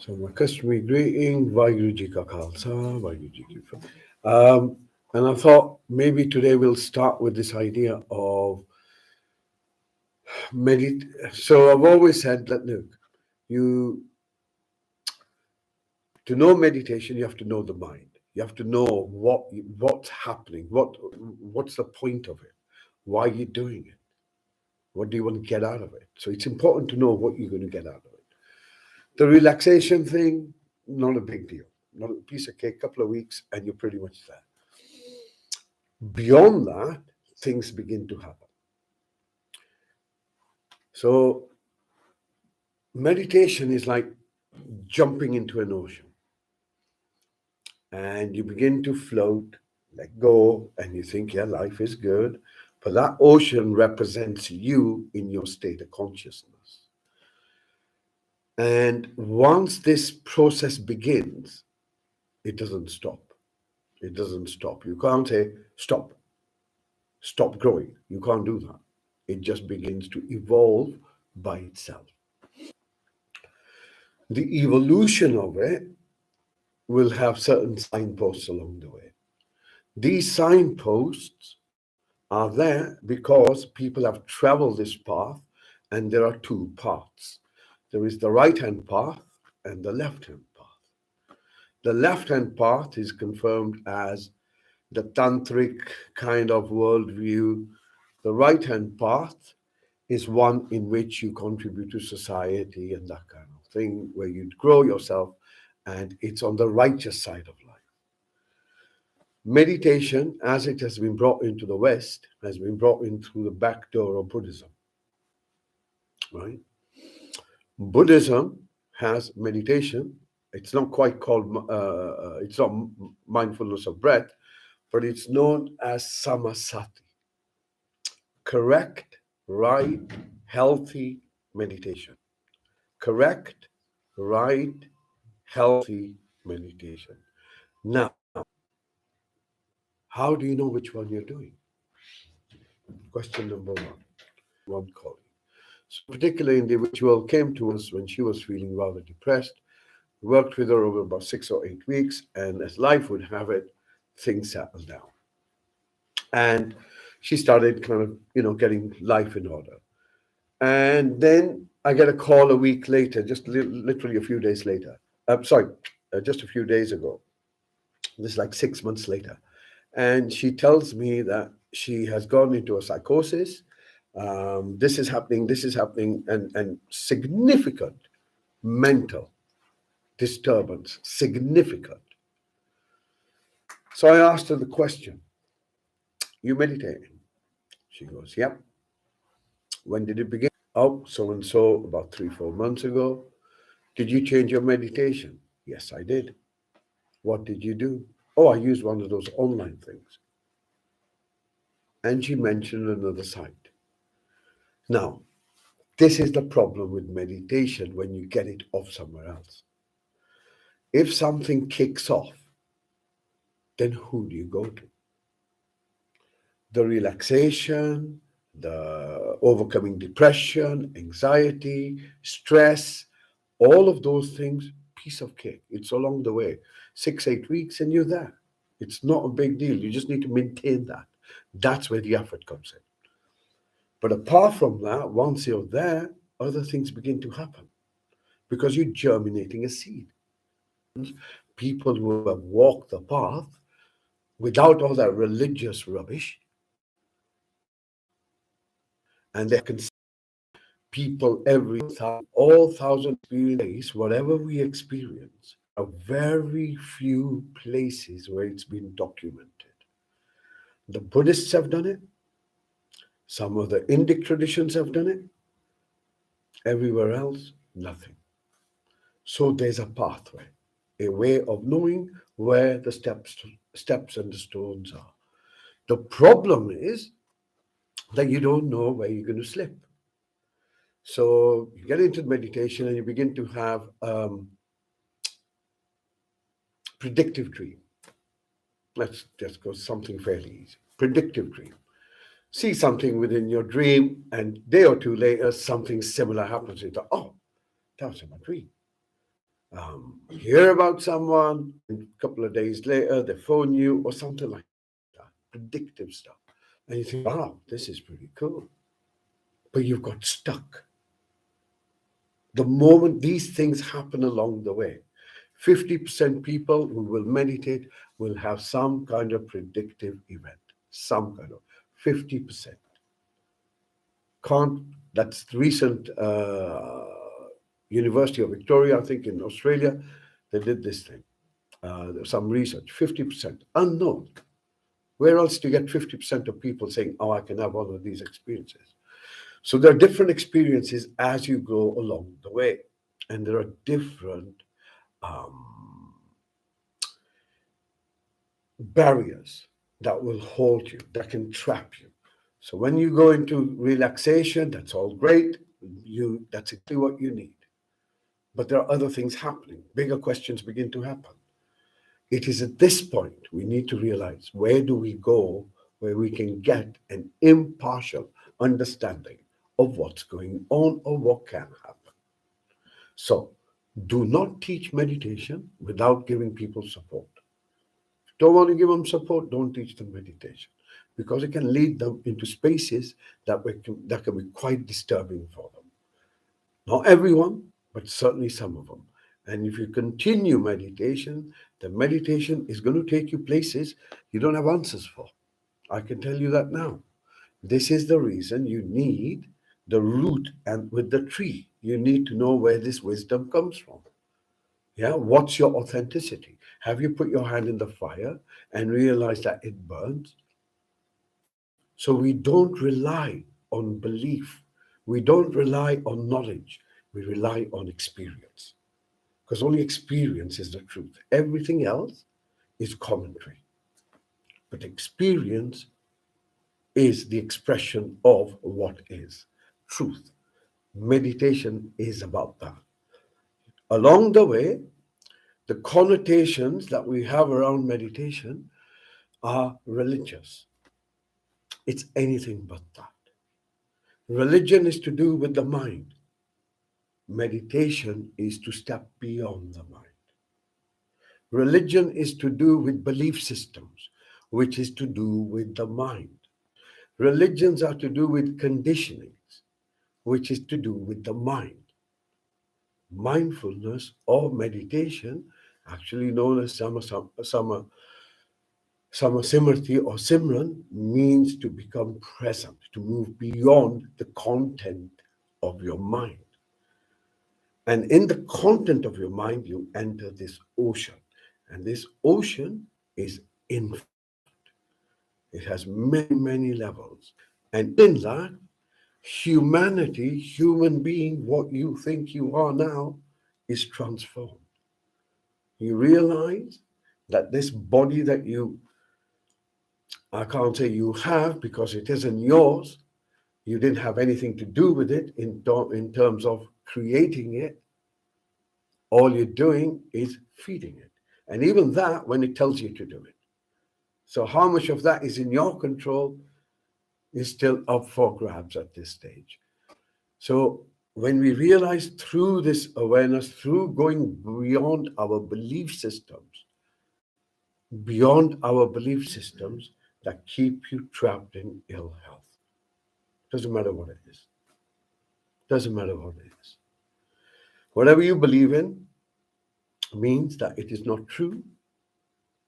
So my customary greeting, Vaheguru Ji Ka Khalsa, Vaheguru Ji Ki Fateh. And I thought maybe today we'll start with this idea of So I've always said that look, you to know meditation, you have to know the mind. You have to know what's happening, what's the point of it, why are you doing it, what do you want to get out of it. So it's important to know what you're going to get out of it. The relaxation thing, not a big deal. Not a piece of cake, couple of weeks, and you're pretty much there. Beyond that, things begin to happen. So meditation is like jumping into an ocean. And you begin to float, let go, and you think, yeah, life is good. But that ocean represents you in your state of consciousness. And once this process begins, it doesn't stop. It doesn't stop. You can't say, stop growing. You can't do that. It just begins to evolve by itself. The evolution of it will have certain signposts along the way. These signposts are there because people have traveled this path, and there are two paths. There is the right-hand path and the left-hand path. The left-hand path is confirmed as the tantric kind of worldview. The right-hand path is one in which you contribute to society and that kind of thing, where you grow yourself, and it's on the righteous side of life. Meditation, as it has been brought into the West, has been brought in through the back door of Buddhism, right? Buddhism has meditation. It's not quite called, it's not mindfulness of breath, but it's known as samasati, correct, right, healthy meditation. Correct, right, healthy meditation. Now, how do you know which one you're doing? Question number one calling. So a particular individual came to us when she was feeling rather depressed. We worked with her over about 6 or 8 weeks, and as life would have it, things settled down. And she started kind of, getting life in order. And then I get a call a week later, just literally a few days later. Just a few days ago. This is like 6 months later. And she tells me that she has gone into a psychosis. This is happening, and significant mental disturbance, significant. So I asked her the question, you meditating? She goes, yep. When did it begin? Oh, so and so, about 3-4 months ago. Did you change your meditation? Yes, I did. What did you do? Oh, I used one of those online things. And she mentioned another site. Now, this is the problem with meditation when you get it off somewhere else. If something kicks off, then who do you go to? The relaxation, the overcoming depression, anxiety, stress, all of those things, piece of cake. It's along the way. 6-8 weeks and you're there. It's not a big deal. You just need to maintain that. That's where the effort comes in. But apart from that, once you're there, other things begin to happen because you're germinating a seed. People who have walked the path without all that religious rubbish, and they can see people all thousand experiences, whatever we experience, are very few places where it's been documented. The Buddhists have done it. Some of the Indic traditions have done it. Everywhere else, nothing. So there's a pathway, a way of knowing where the steps and the stones are. The problem is that you don't know where you're going to slip. So you get into meditation and you begin to have predictive dream. Let's just go something fairly easy. Predictive dream. See something within your dream, and a day or two later, something similar happens. You thought, oh, that was in my dream. hear about someone, and a couple of days later they phone you or something like that, predictive stuff. And you think, wow, this is pretty cool. But you've got stuck. The moment these things happen along the way, 50% people who will meditate will have some kind of predictive event, some kind of 50%. Can't, that's the recent University of Victoria, I think in Australia, they did this thing. Some research, 50%, unknown. Where else do you get 50% of people saying, oh, I can have one of these experiences? So there are different experiences as you go along the way. And there are different barriers that will hold you, that can trap you. So when you go into relaxation, that's all great. That's exactly what you need. But there are other things happening. Bigger questions begin to happen. It is at this point we need to realize, where do we go where we can get an impartial understanding of what's going on or what can happen. So do not teach meditation without giving people support. Don't want to give them support, don't teach them meditation, because it can lead them into spaces that can be quite disturbing for them. Not everyone, but certainly some of them. And if you continue meditation, the meditation is going to take you places you don't have answers for. I can tell you that now. This is the reason you need the root and with the tree. You need to know where this wisdom comes from. Yeah, what's your authenticity? Have you put your hand in the fire and realized that it burns? So we don't rely on belief. We don't rely on knowledge. We rely on experience. Because only experience is the truth. Everything else is commentary. But experience is the expression of what is truth. Meditation is about that. Along the way, the connotations that we have around meditation are religious. It's anything but that. Religion is to do with the mind. Meditation is to step beyond the mind. Religion is to do with belief systems, which is to do with the mind. Religions are to do with conditionings, which is to do with the mind. Mindfulness or meditation, actually known as Samasimarti or Simran, means to become present, to move beyond the content of your mind. And in the content of your mind, you enter this ocean. And this ocean is infinite. It has many, many levels. And in that, humanity, human being, what you think you are now, is transformed. You realize that this body that I can't say you have because it isn't yours. You didn't have anything to do with it in terms of creating it. All you're doing is feeding it. And even that when it tells you to do it. So how much of that is in your control is still up for grabs at this stage. So when we realize through this awareness, through going beyond our belief systems that keep you trapped in ill health. Doesn't matter what it is. Doesn't matter what it is. Whatever you believe in means that it is not true.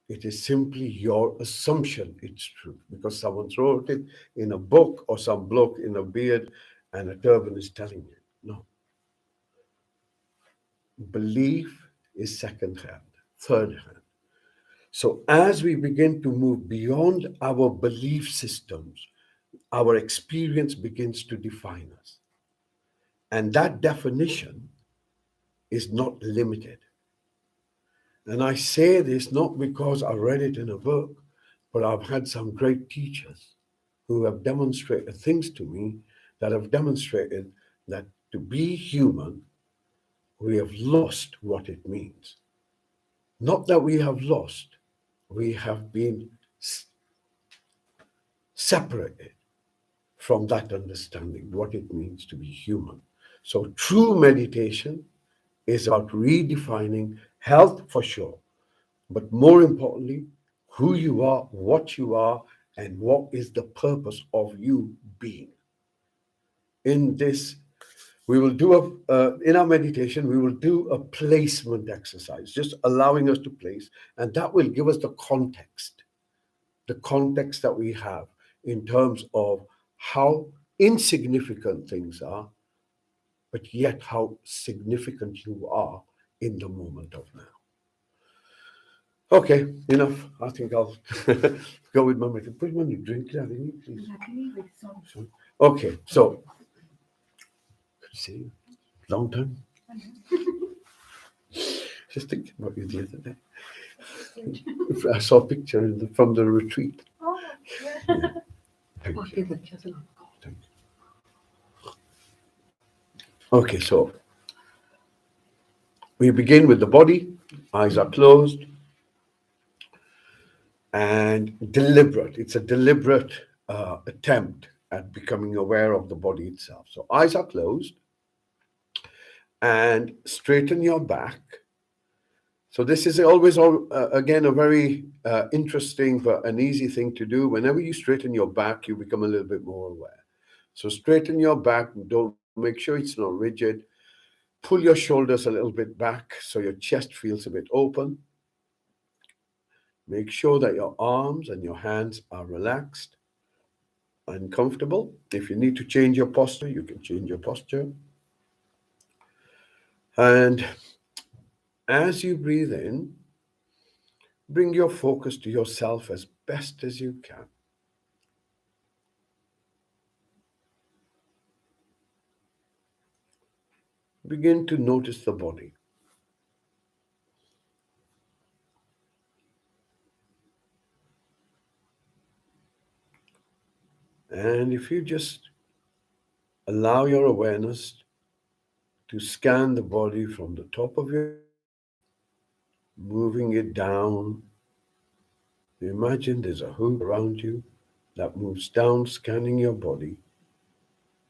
It is simply your assumption it's true because someone wrote it in a book or some bloke in a beard and a turban is telling you. No. Belief is second hand, third hand. So as we begin to move beyond our belief systems, our experience begins to define us. And that definition is not limited. And I say this not because I read it in a book, but I've had some great teachers who have demonstrated things to me that have demonstrated that to be human, we have lost what it means. Not that we have lost, we have been separated from that understanding, what it means to be human. So true meditation is about redefining health for sure, but more importantly, who you are, what you are, and what is the purpose of you being. In this, we will do in our meditation, we will do a placement exercise, just allowing us to place, and that will give us the context that we have in terms of how insignificant things are, but yet how significant you are in the moment of now. Okay, enough. I think I'll go with my method. Put money drink, Lavini, please. Okay, so see you. Long time. Just thinking about you the other day. I saw a picture from the retreat. Oh, Yeah. Thank you. Thank you. Okay, so we begin with the body. Eyes are closed and deliberate. It's a deliberate attempt at becoming aware of the body itself. So eyes are closed and straighten your back. So this is always, again, a very interesting but an easy thing to do. Whenever you straighten your back, you become a little bit more aware. So straighten your back. Don't make sure it's not rigid. Pull your shoulders a little bit back so your chest feels a bit open. Make sure that your arms and your hands are relaxed and comfortable. If you need to change your posture, you can change your posture. And as you breathe in, bring your focus to yourself as best as you can. Begin to notice the body. And if you just allow your awareness to scan the body from the top of your head, moving it down, imagine there's a hoop around you that moves down, scanning your body.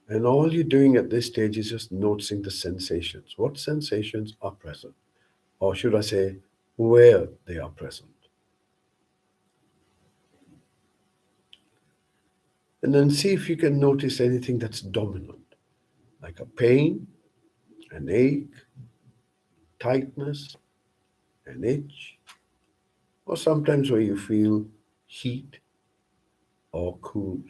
And all you're doing at this stage is just noticing the sensations. What sensations are present? Or should I say, where they are present? And then see if you can notice anything that's dominant, like a pain, an ache, tightness, an itch, or sometimes where you feel heat or cool.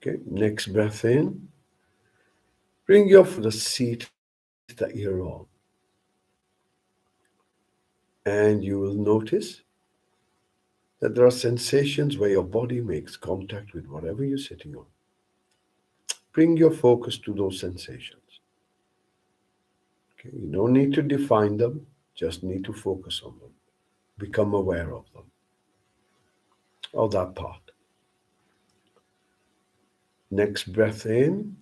Okay, next breath in. Bring your foot to the seat that you're on. And you will notice that there are sensations where your body makes contact with whatever you're sitting on. Bring your focus to those sensations. Okay, you don't need to define them, just need to focus on them. Become aware of them, of that part. Next breath in.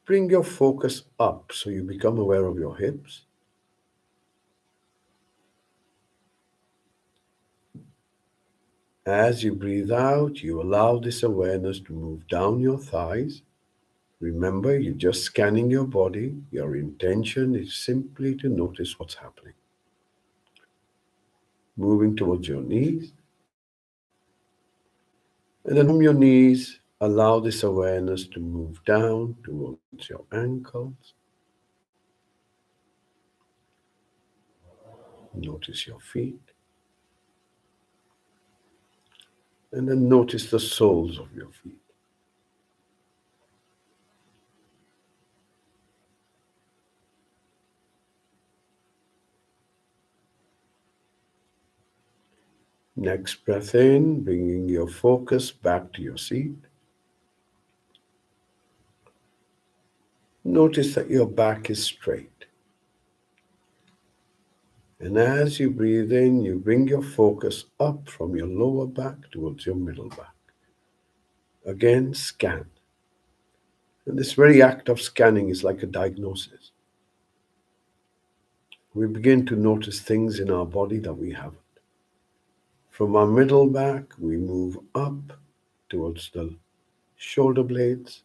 Bring your focus up so you become aware of your hips. As you breathe out, you allow this awareness to move down your thighs. Remember, you're just scanning your body. Your intention is simply to notice what's happening. Moving towards your knees. And then from your knees, allow this awareness to move down towards your ankles. Notice your feet. And then notice the soles of your feet. Next breath in, bringing your focus back to your seat. Notice that your back is straight. And as you breathe in, you bring your focus up from your lower back towards your middle back. Again, scan. And this very act of scanning is like a diagnosis. We begin to notice things in our body that we haven't. From our middle back, we move up towards the shoulder blades,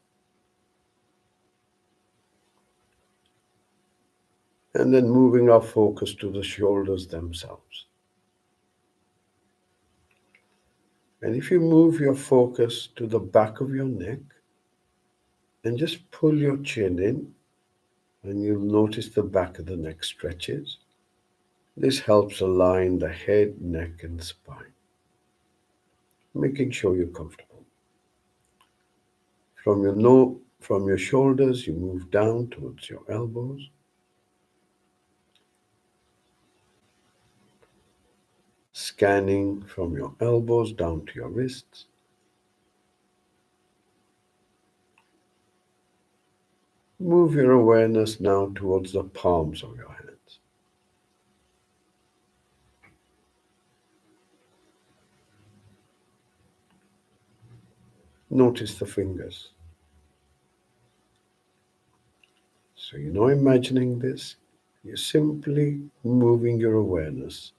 and then moving our focus to the shoulders themselves. And if you move your focus to the back of your neck and just pull your chin in, and you'll notice the back of the neck stretches. This helps align the head, neck, and spine, making sure you're comfortable. From your shoulders, you move down towards your elbows. Scanning from your elbows down to your wrists. Move your awareness now towards the palms of your hands. Notice the fingers. So you're not imagining this, you're simply moving your awareness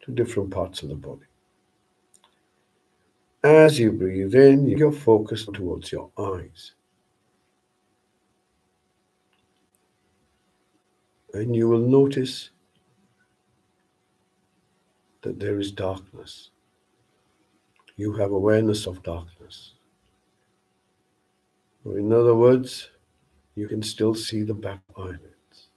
to different parts of the body. As you breathe in, you're focused towards your eyes. And you will notice that there is darkness. You have awareness of darkness. Or in other words, you can still see the back eyelids.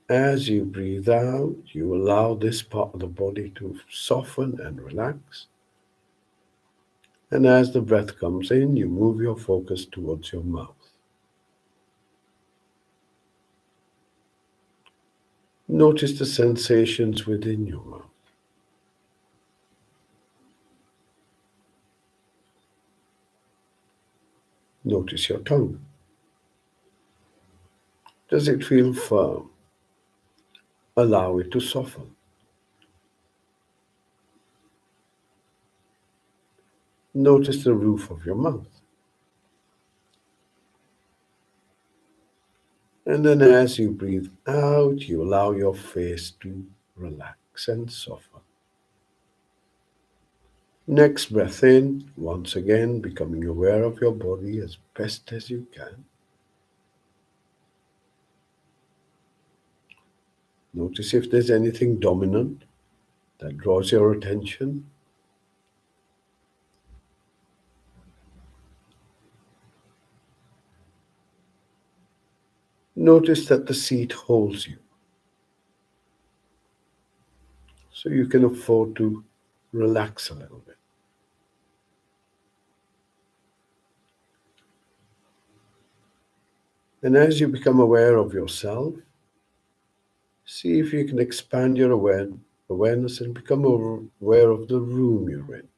As you breathe out, you allow this part of the body to soften and relax. And as the breath comes in, you move your focus towards your mouth. Notice the sensations within your mouth. Notice your tongue. Does it feel firm? Allow it to soften. Notice the roof of your mouth. And then as you breathe out, you allow your face to relax and soften. Next breath in, once again becoming aware of your body as best as you can. Notice if there's anything dominant that draws your attention. Notice that the seat holds you, so you can afford to relax a little bit. And as you become aware of yourself, see if you can expand your awareness and become aware of the room you're in.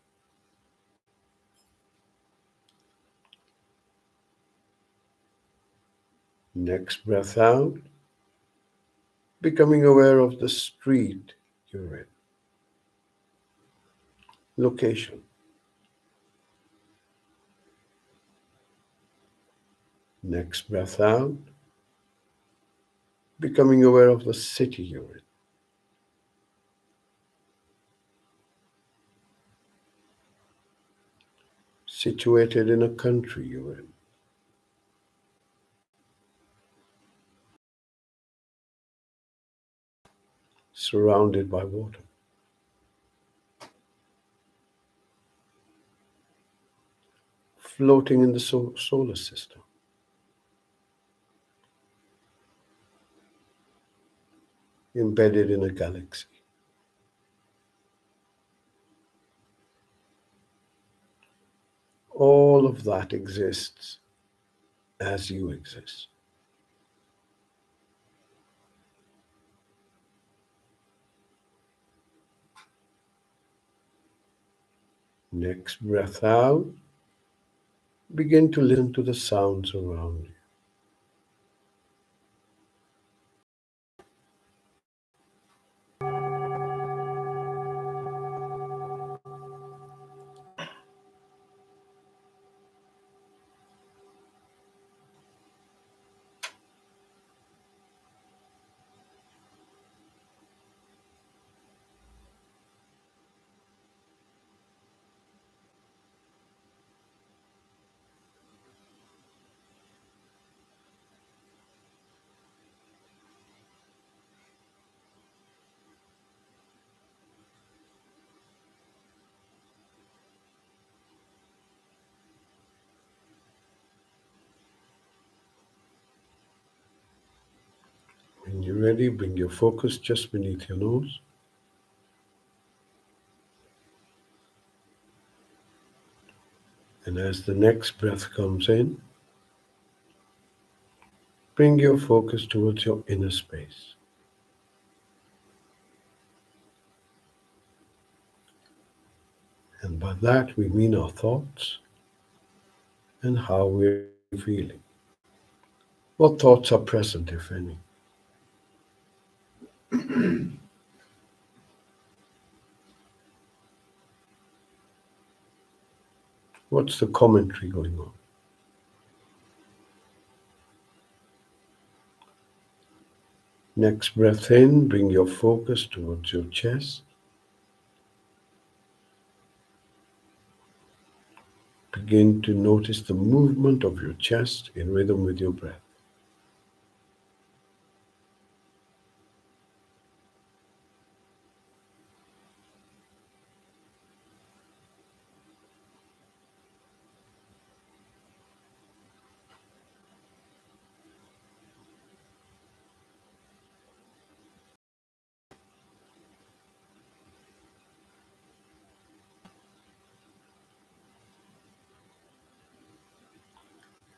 Next breath out, becoming aware of the street you're in. Location. Next breath out, becoming aware of the city you're in. Situated in a country you're in. Surrounded by water. Floating in the solar system. Embedded in a galaxy. All of that exists as you exist. Next breath out, begin to listen to the sounds around you. ready, bring your focus just beneath your nose. And as the next breath comes in, bring your focus towards your inner space. And by that we mean our thoughts and how we're feeling. What thoughts are present, if any? What's the commentary going on? Next breath in, bring your focus towards your chest. Begin to notice the movement of your chest in rhythm with your breath.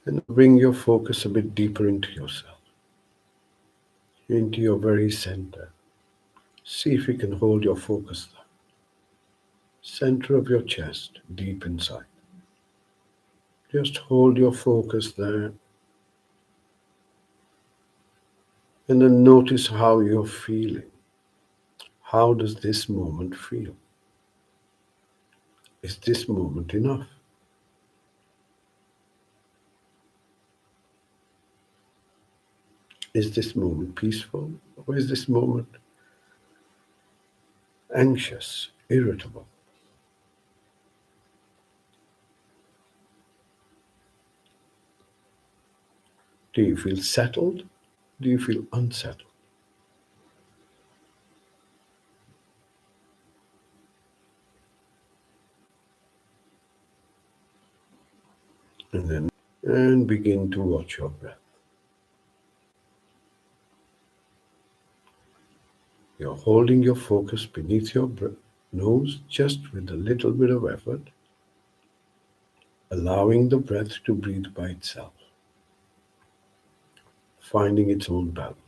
And bring your focus a bit deeper into yourself, into your very center. See if you can hold your focus there. Center of your chest, deep inside. Just hold your focus there and then notice how you're feeling. How does this moment feel? Is this moment enough? Is this moment peaceful? Or is this moment anxious, irritable? Do you feel settled? Do you feel unsettled? And begin to watch your breath. You're holding your focus beneath your nose just with a little bit of effort, allowing the breath to breathe by itself, finding its own balance.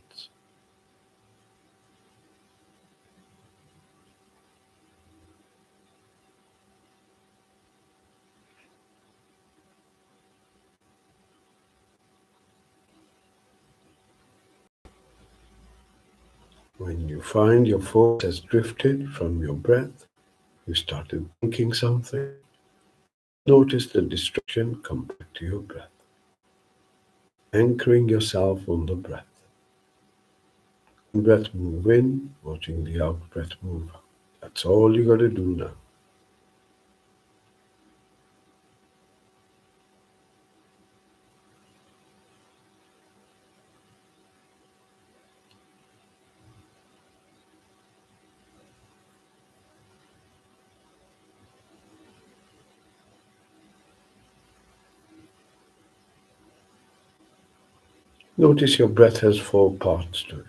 When you find your focus has drifted from your breath, you started thinking something, notice the distraction come back to your breath, anchoring yourself on the breath. Breath move in, watching the out breath move out. That's all you got to do now. Notice your breath has four parts to it.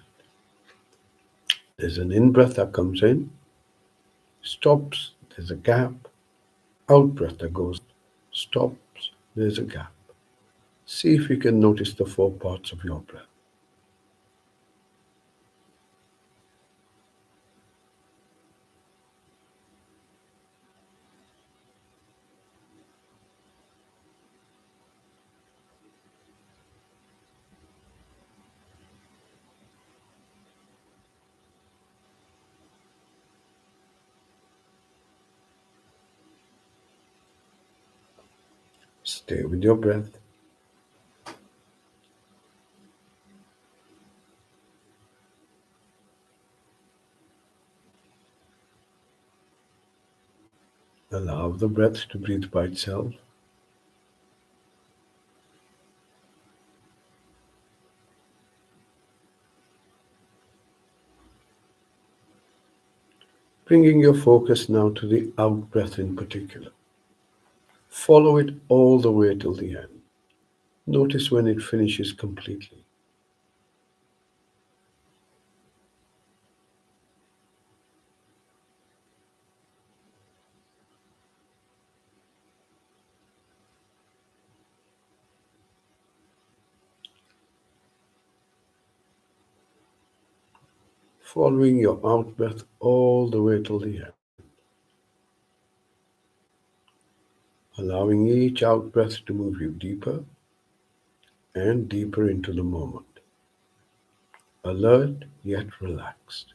There's an in-breath that comes in, stops, there's a gap, out-breath that goes, stops, there's a gap. See if you can notice the four parts of your breath. Stay with your breath. Allow the breath to breathe by itself. Bringing your focus now to the out-breath in particular. Follow it all the way till the end. Notice when it finishes completely. following your out breath all the way till the end, allowing each out breath to move you deeper and deeper into the moment, alert yet relaxed.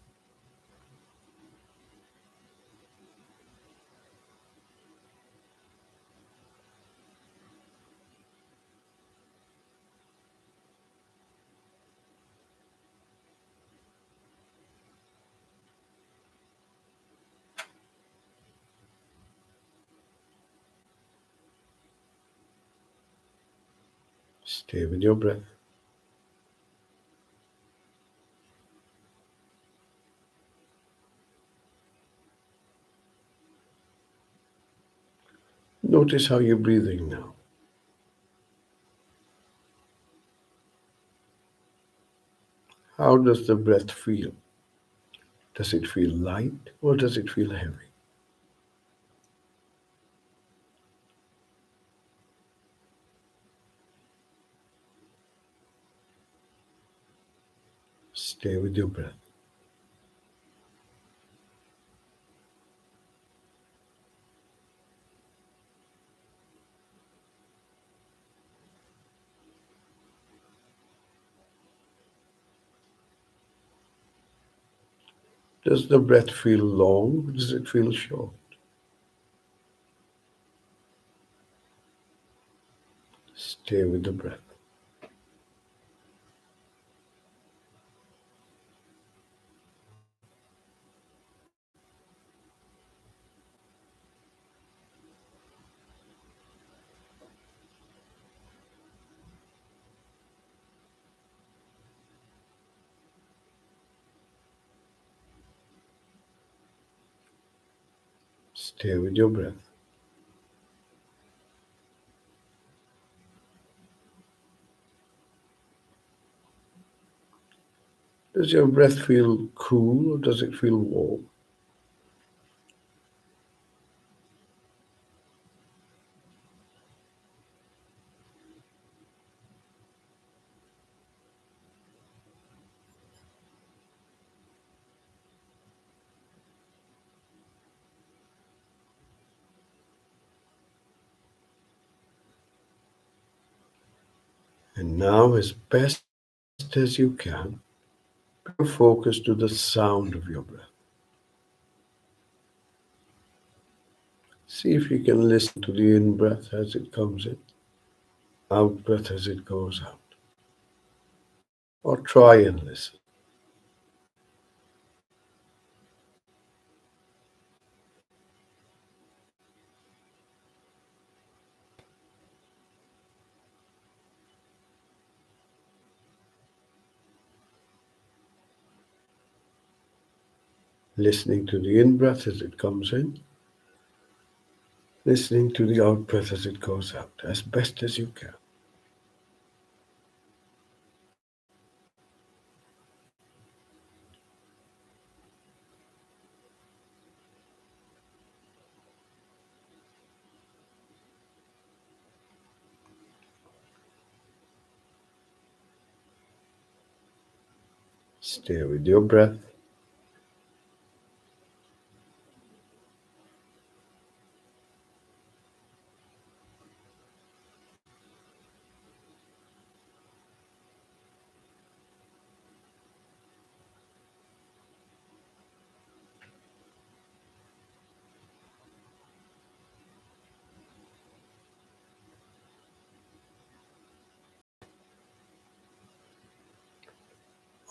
Stay with your breath. Notice how you're breathing now. How does the breath feel? Does it feel light or does it feel heavy? Stay with your breath. Does the breath feel long or does it feel short? Stay with the breath. Stay with your breath. Does your breath feel cool or does it feel warm? And now, as best as you can, bring your focus to the sound of your breath. See if you can listen to the in breath as it comes in, out breath as it goes out. Or try and listen. Listening to the in breath as it comes in, listening to the out breath as it goes out, as best as you can. Stay with your breath.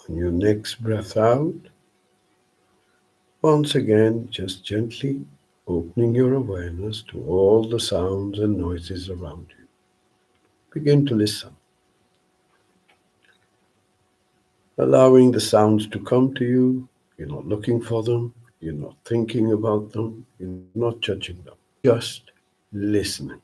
On your next breath out, once again, just gently opening your awareness to all the sounds and noises around you. Begin to listen, allowing the sounds to come to you. You're not looking for them, you're not thinking about them, you're not judging them, just listening.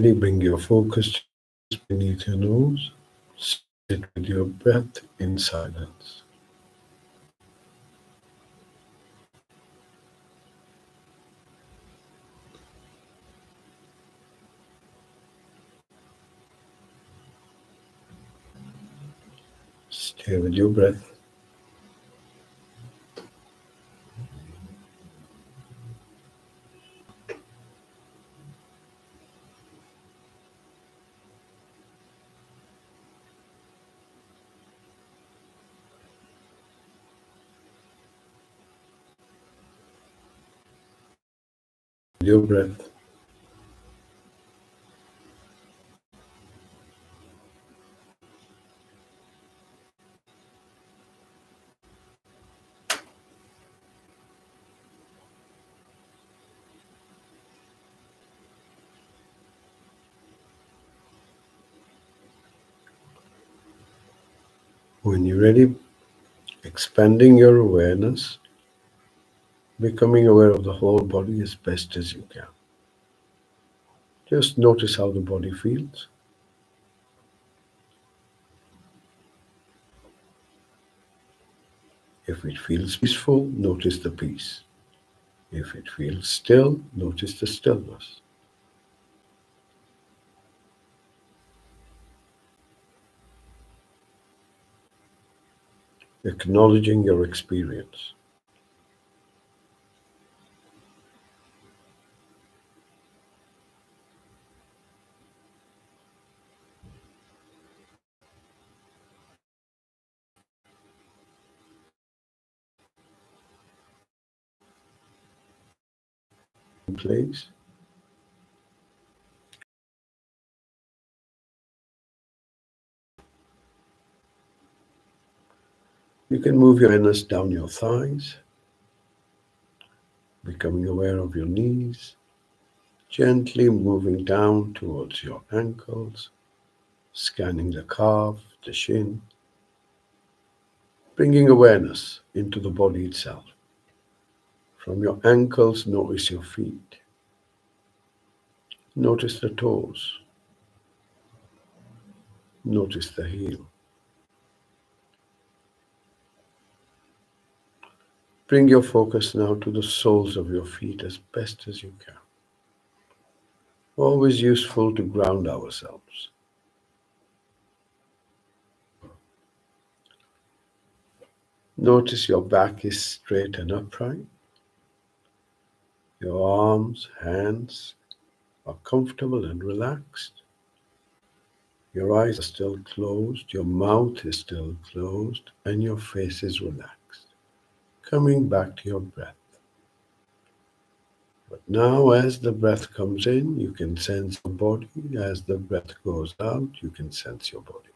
Bring your focus just beneath your nose. Sit with your breath in silence. Stay with your breath. With your breath. When you're ready, expanding your awareness, becoming aware of the whole body as best as you can. Just notice how the body feels. If it feels peaceful, notice the peace. If it feels still, notice the stillness. Acknowledging your experience. In place. You can move your awareness down your thighs, becoming aware of your knees, gently moving down towards your ankles, scanning the calf, the shin, bringing awareness into the body itself. From your ankles, notice your feet. Notice the toes. Notice the heel. Bring your focus now to the soles of your feet as best as you can. Always useful to ground ourselves. Notice your back is straight and upright. Your arms, hands are comfortable and relaxed. Your eyes are still closed, your mouth is still closed, and your face is relaxed. Coming back to your breath. But now, as the breath comes in, you can sense your body. As the breath goes out, you can sense your body.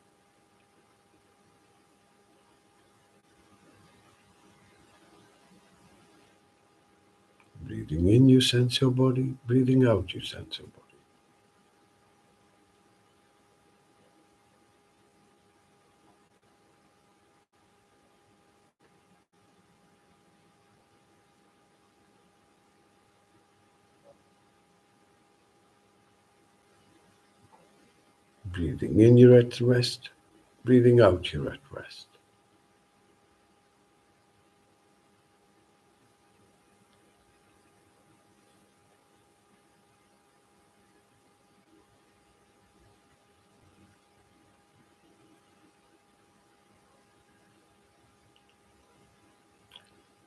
Breathing in, you sense your body. Breathing out, you sense your body. Breathing in, you're at rest. Breathing out, you're at rest.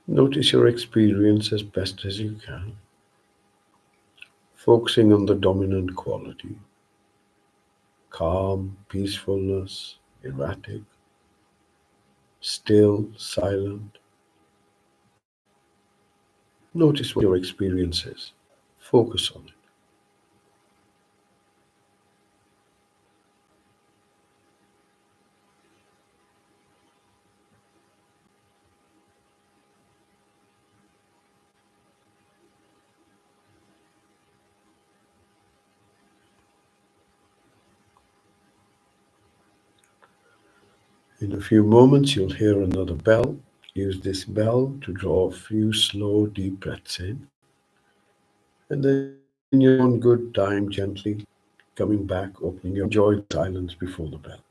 Notice your experience as best as you can, focusing on the dominant quality: calm, peacefulness, erratic, still, silent. Notice what your experience is. Focus on it. In a few moments, you'll hear another bell. Use this bell to draw a few slow, deep breaths in. And then, in your own good time, gently coming back, opening your joy silence before the bell.